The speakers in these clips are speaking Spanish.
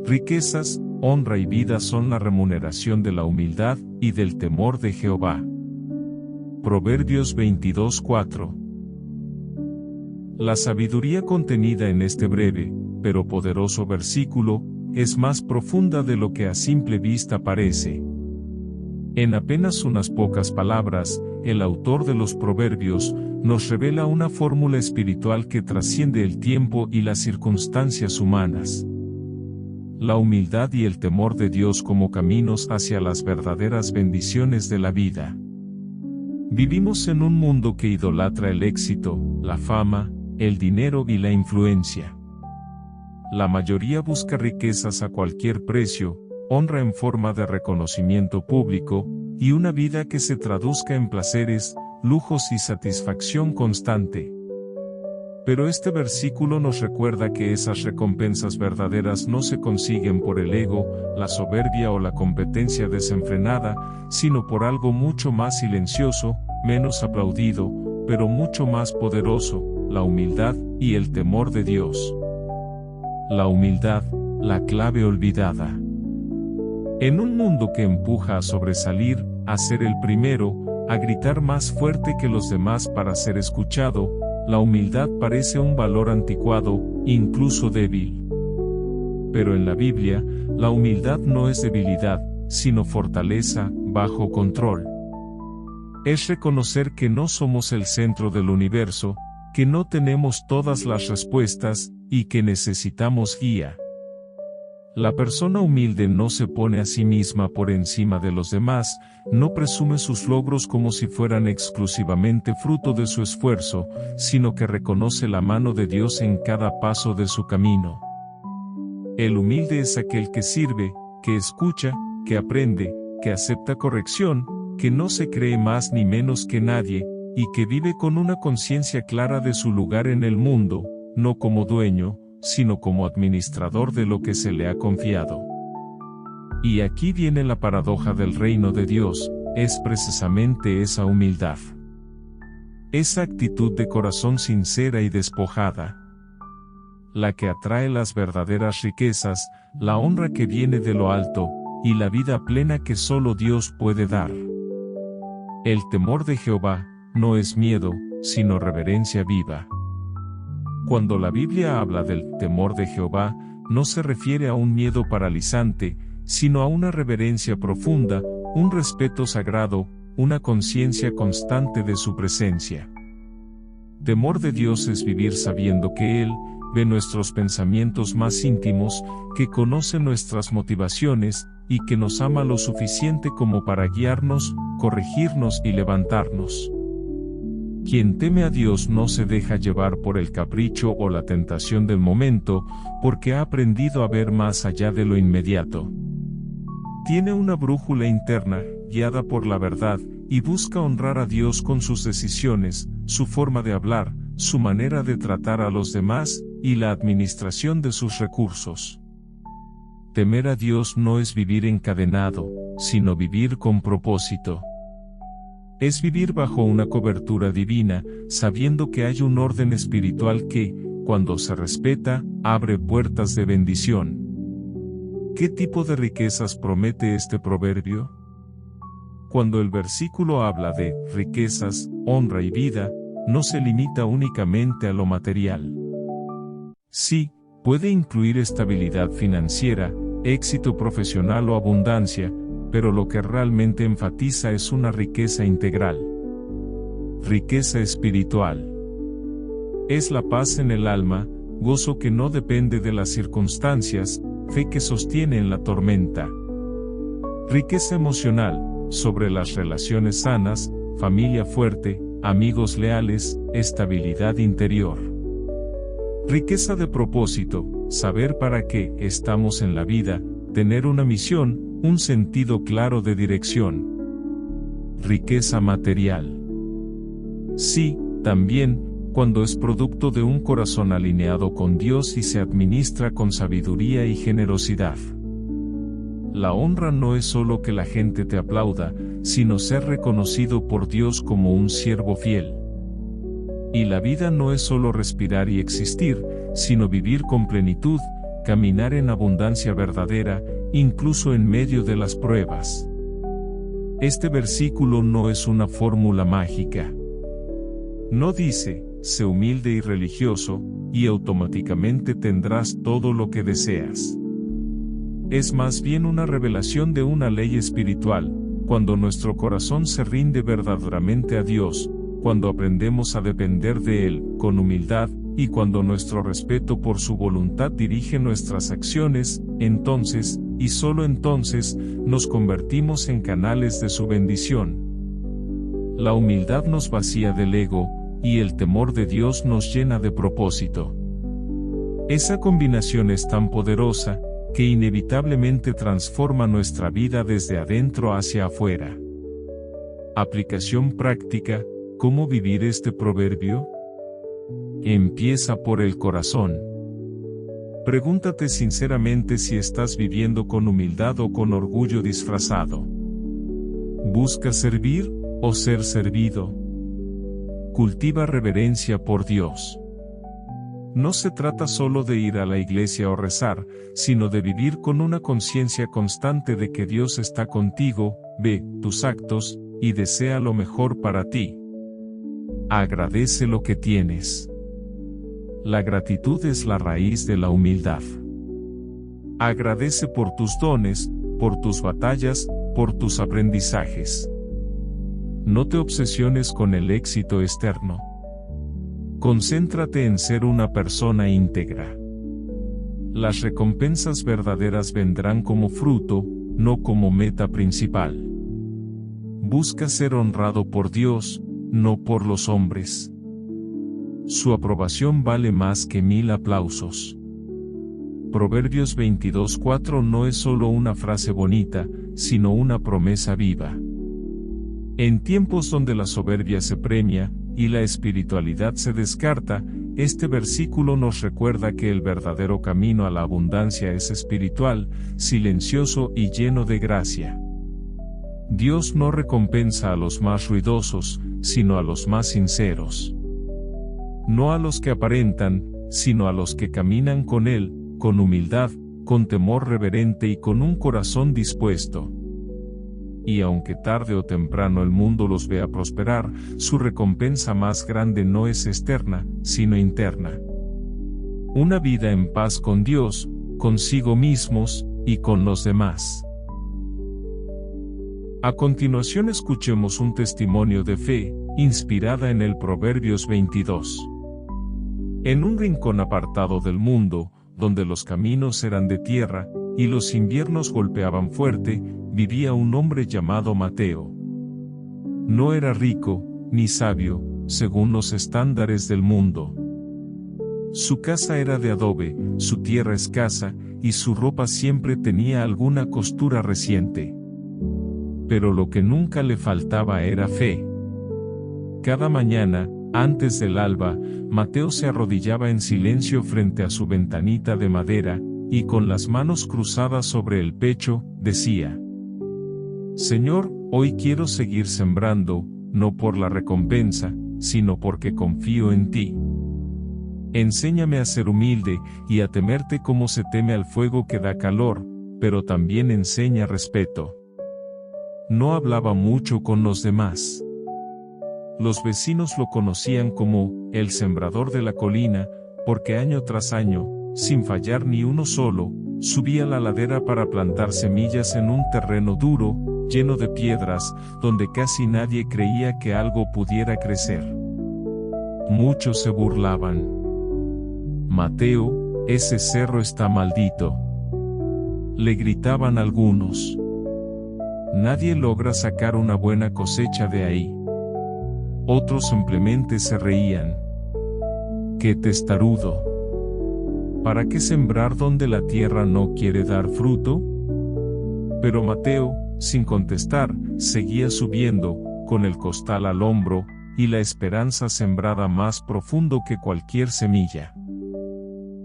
Riquezas, honra y vida son la remuneración de la humildad y del temor de Jehová. Proverbios 22:4. La sabiduría contenida en este breve, pero poderoso versículo, es más profunda de lo que a simple vista parece. En apenas unas pocas palabras, el autor de los Proverbios nos revela una fórmula espiritual que trasciende el tiempo y las circunstancias humanas. La humildad y el temor de Dios como caminos hacia las verdaderas bendiciones de la vida. Vivimos en un mundo que idolatra el éxito, la fama, el dinero y la influencia. La mayoría busca riquezas a cualquier precio, honra en forma de reconocimiento público, y una vida que se traduzca en placeres, lujos y satisfacción constante. Pero este versículo nos recuerda que esas recompensas verdaderas no se consiguen por el ego, la soberbia o la competencia desenfrenada, sino por algo mucho más silencioso, menos aplaudido, pero mucho más poderoso, la humildad y el temor de Dios. La humildad, la clave olvidada. En un mundo que empuja a sobresalir, a ser el primero, a gritar más fuerte que los demás para ser escuchado, la humildad parece un valor anticuado, incluso débil. Pero en la Biblia, la humildad no es debilidad, sino fortaleza, bajo control. Es reconocer que no somos el centro del universo, que no tenemos todas las respuestas, y que necesitamos guía. La persona humilde no se pone a sí misma por encima de los demás, no presume sus logros como si fueran exclusivamente fruto de su esfuerzo, sino que reconoce la mano de Dios en cada paso de su camino. El humilde es aquel que sirve, que escucha, que aprende, que acepta corrección, que no se cree más ni menos que nadie, y que vive con una conciencia clara de su lugar en el mundo, no como dueño, sino como administrador de lo que se le ha confiado. Y aquí viene la paradoja del reino de Dios, es precisamente esa humildad. Esa actitud de corazón sincera y despojada, la que atrae las verdaderas riquezas, la honra que viene de lo alto, y la vida plena que solo Dios puede dar. El temor de Jehová no es miedo, sino reverencia viva. Cuando la Biblia habla del temor de Jehová, no se refiere a un miedo paralizante, sino a una reverencia profunda, un respeto sagrado, una conciencia constante de su presencia. Temor de Dios es vivir sabiendo que Él ve nuestros pensamientos más íntimos, que conoce nuestras motivaciones, y que nos ama lo suficiente como para guiarnos, corregirnos y levantarnos. Quien teme a Dios no se deja llevar por el capricho o la tentación del momento, porque ha aprendido a ver más allá de lo inmediato. Tiene una brújula interna, guiada por la verdad, y busca honrar a Dios con sus decisiones, su forma de hablar, su manera de tratar a los demás, y la administración de sus recursos. Temer a Dios no es vivir encadenado, sino vivir con propósito. Es vivir bajo una cobertura divina, sabiendo que hay un orden espiritual que, cuando se respeta, abre puertas de bendición. ¿Qué tipo de riquezas promete este proverbio? Cuando el versículo habla de riquezas, honra y vida, no se limita únicamente a lo material. Sí, puede incluir estabilidad financiera, éxito profesional o abundancia, pero lo que realmente enfatiza es una riqueza integral. Riqueza espiritual. Es la paz en el alma, gozo que no depende de las circunstancias, fe que sostiene en la tormenta. Riqueza emocional, sobre las relaciones sanas, familia fuerte, amigos leales, estabilidad interior. Riqueza de propósito, saber para qué estamos en la vida, tener una misión, un sentido claro de dirección. Riqueza material. Sí, también, cuando es producto de un corazón alineado con Dios y se administra con sabiduría y generosidad. La honra no es solo que la gente te aplauda, sino ser reconocido por Dios como un siervo fiel. Y la vida no es solo respirar y existir, sino vivir con plenitud, caminar en abundancia verdadera, incluso en medio de las pruebas. Este versículo no es una fórmula mágica. No dice, sé humilde y religioso, y automáticamente tendrás todo lo que deseas. Es más bien una revelación de una ley espiritual, cuando nuestro corazón se rinde verdaderamente a Dios, cuando aprendemos a depender de Él, con humildad, y cuando nuestro respeto por su voluntad dirige nuestras acciones, entonces, y solo entonces, nos convertimos en canales de su bendición. La humildad nos vacía del ego, y el temor de Dios nos llena de propósito. Esa combinación es tan poderosa, que inevitablemente transforma nuestra vida desde adentro hacia afuera. Aplicación práctica: ¿cómo vivir este proverbio? Empieza por el corazón. Pregúntate sinceramente si estás viviendo con humildad o con orgullo disfrazado. ¿Buscas servir o ser servido? Cultiva reverencia por Dios. No se trata solo de ir a la iglesia o rezar, sino de vivir con una conciencia constante de que Dios está contigo, ve tus actos, y desea lo mejor para ti. Agradece lo que tienes. La gratitud es la raíz de la humildad. Agradece por tus dones, por tus batallas, por tus aprendizajes. No te obsesiones con el éxito externo. Concéntrate en ser una persona íntegra. Las recompensas verdaderas vendrán como fruto, no como meta principal. Busca ser honrado por Dios, no por los hombres. Su aprobación vale más que 1000 aplausos. Proverbios 22:4 no es solo una frase bonita, sino una promesa viva. En tiempos donde la soberbia se premia, y la espiritualidad se descarta, este versículo nos recuerda que el verdadero camino a la abundancia es espiritual, silencioso y lleno de gracia. Dios no recompensa a los más ruidosos, sino a los más sinceros. No a los que aparentan, sino a los que caminan con Él, con humildad, con temor reverente y con un corazón dispuesto. Y aunque tarde o temprano el mundo los vea prosperar, su recompensa más grande no es externa, sino interna. Una vida en paz con Dios, consigo mismos, y con los demás. A continuación escuchemos un testimonio de fe, inspirada en el Proverbios 22. En un rincón apartado del mundo, donde los caminos eran de tierra, y los inviernos golpeaban fuerte, vivía un hombre llamado Mateo. No era rico, ni sabio, según los estándares del mundo. Su casa era de adobe, su tierra escasa, y su ropa siempre tenía alguna costura reciente. Pero lo que nunca le faltaba era fe. Cada mañana, antes del alba, Mateo se arrodillaba en silencio frente a su ventanita de madera, y con las manos cruzadas sobre el pecho, decía: Señor, hoy quiero seguir sembrando, no por la recompensa, sino porque confío en ti. Enséñame a ser humilde, y a temerte como se teme al fuego que da calor, pero también enseña respeto. No hablaba mucho con los demás. Los vecinos lo conocían como el sembrador de la colina, porque año tras año, sin fallar ni uno solo, subía la ladera para plantar semillas en un terreno duro, lleno de piedras, donde casi nadie creía que algo pudiera crecer. Muchos se burlaban. Mateo, ese cerro está maldito. Le gritaban algunos. Nadie logra sacar una buena cosecha de ahí. Otros simplemente se reían. ¡Qué testarudo! ¿Para qué sembrar donde la tierra no quiere dar fruto? Pero Mateo, sin contestar, seguía subiendo, con el costal al hombro, y la esperanza sembrada más profundo que cualquier semilla.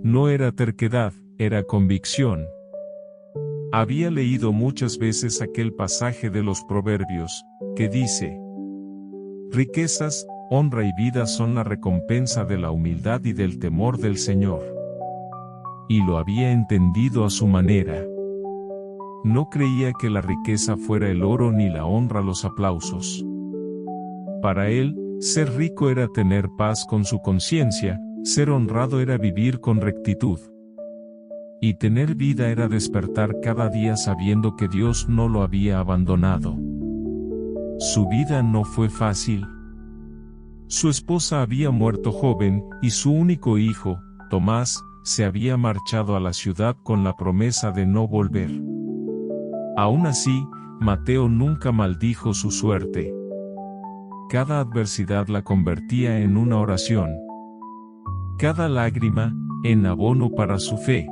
No era terquedad, era convicción. Había leído muchas veces aquel pasaje de los Proverbios, que dice: riquezas, honra y vida son la recompensa de la humildad y del temor del Señor. y lo había entendido a su manera. No creía que la riqueza fuera el oro ni la honra los aplausos. Para él, ser rico era tener paz con su conciencia, ser honrado era vivir con rectitud. Y tener vida era despertar cada día sabiendo que Dios no lo había abandonado. Su vida no fue fácil. Su esposa había muerto joven, y su único hijo, Tomás, se había marchado a la ciudad con la promesa de no volver. Aún así, Mateo nunca maldijo su suerte. Cada adversidad la convertía en una oración. Cada lágrima, en abono para su fe.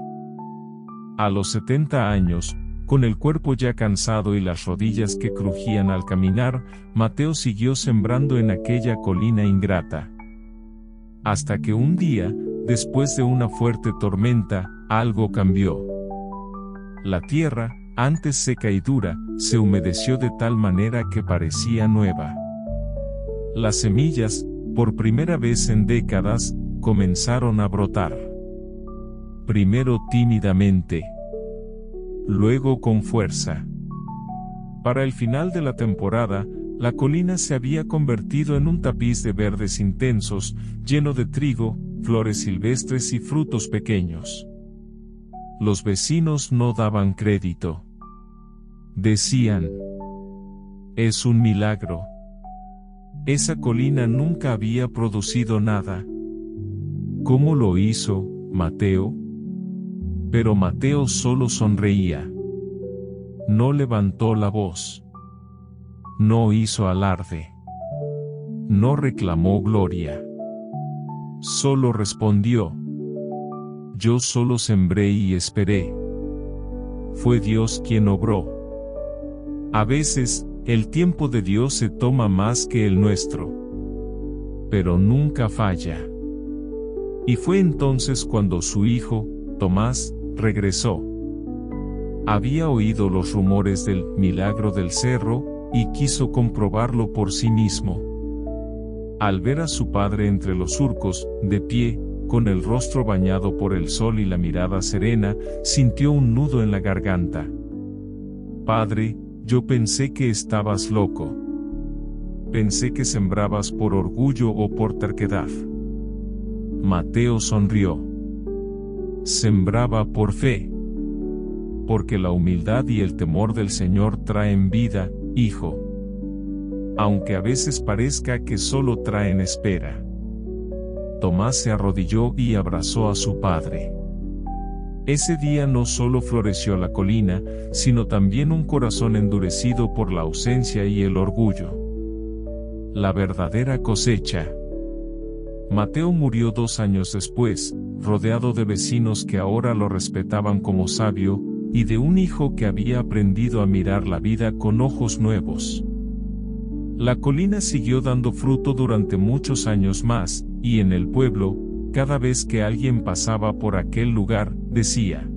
A los 70 años, con el cuerpo ya cansado y las rodillas que crujían al caminar, Mateo siguió sembrando en aquella colina ingrata. Hasta que un día, después de una fuerte tormenta, algo cambió. La tierra, antes seca y dura, se humedeció de tal manera que parecía nueva. Las semillas, por primera vez en décadas, comenzaron a brotar. Primero tímidamente, luego con fuerza. Para el final de la temporada, la colina se había convertido en un tapiz de verdes intensos, lleno de trigo, flores silvestres y frutos pequeños. Los vecinos no daban crédito. Decían: es un milagro. Esa colina nunca había producido nada. ¿Cómo lo hizo, Mateo? Pero Mateo solo sonreía. No levantó la voz. No hizo alarde. No reclamó gloria. Solo respondió: yo solo sembré y esperé. Fue Dios quien obró. A veces, el tiempo de Dios se toma más que el nuestro. Pero nunca falla. Y fue entonces cuando su hijo, Tomás, regresó. Había oído los rumores del milagro del cerro, y quiso comprobarlo por sí mismo. Al ver a su padre entre los surcos, de pie, con el rostro bañado por el sol y la mirada serena, sintió un nudo en la garganta. Padre, yo pensé que estabas loco. Pensé que sembrabas por orgullo o por terquedad. Mateo sonrió. Sembraba por fe. Porque la humildad y el temor del Señor traen vida, hijo. Aunque a veces parezca que solo traen espera. Tomás se arrodilló y abrazó a su padre. Ese día no solo floreció la colina, sino también un corazón endurecido por la ausencia y el orgullo. La verdadera cosecha. Mateo murió 2 años después, rodeado de vecinos que ahora lo respetaban como sabio, y de un hijo que había aprendido a mirar la vida con ojos nuevos. La colina siguió dando fruto durante muchos años más, y en el pueblo, cada vez que alguien pasaba por aquel lugar, decía: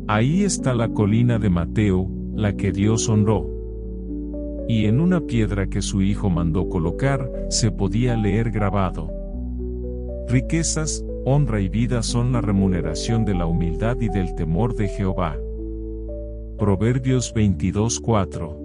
ahí está la colina de Mateo, la que Dios honró. Y en una piedra que su hijo mandó colocar, se podía leer grabado: riquezas, honra y vida son la remuneración de la humildad y del temor de Jehová. Proverbios 22:4.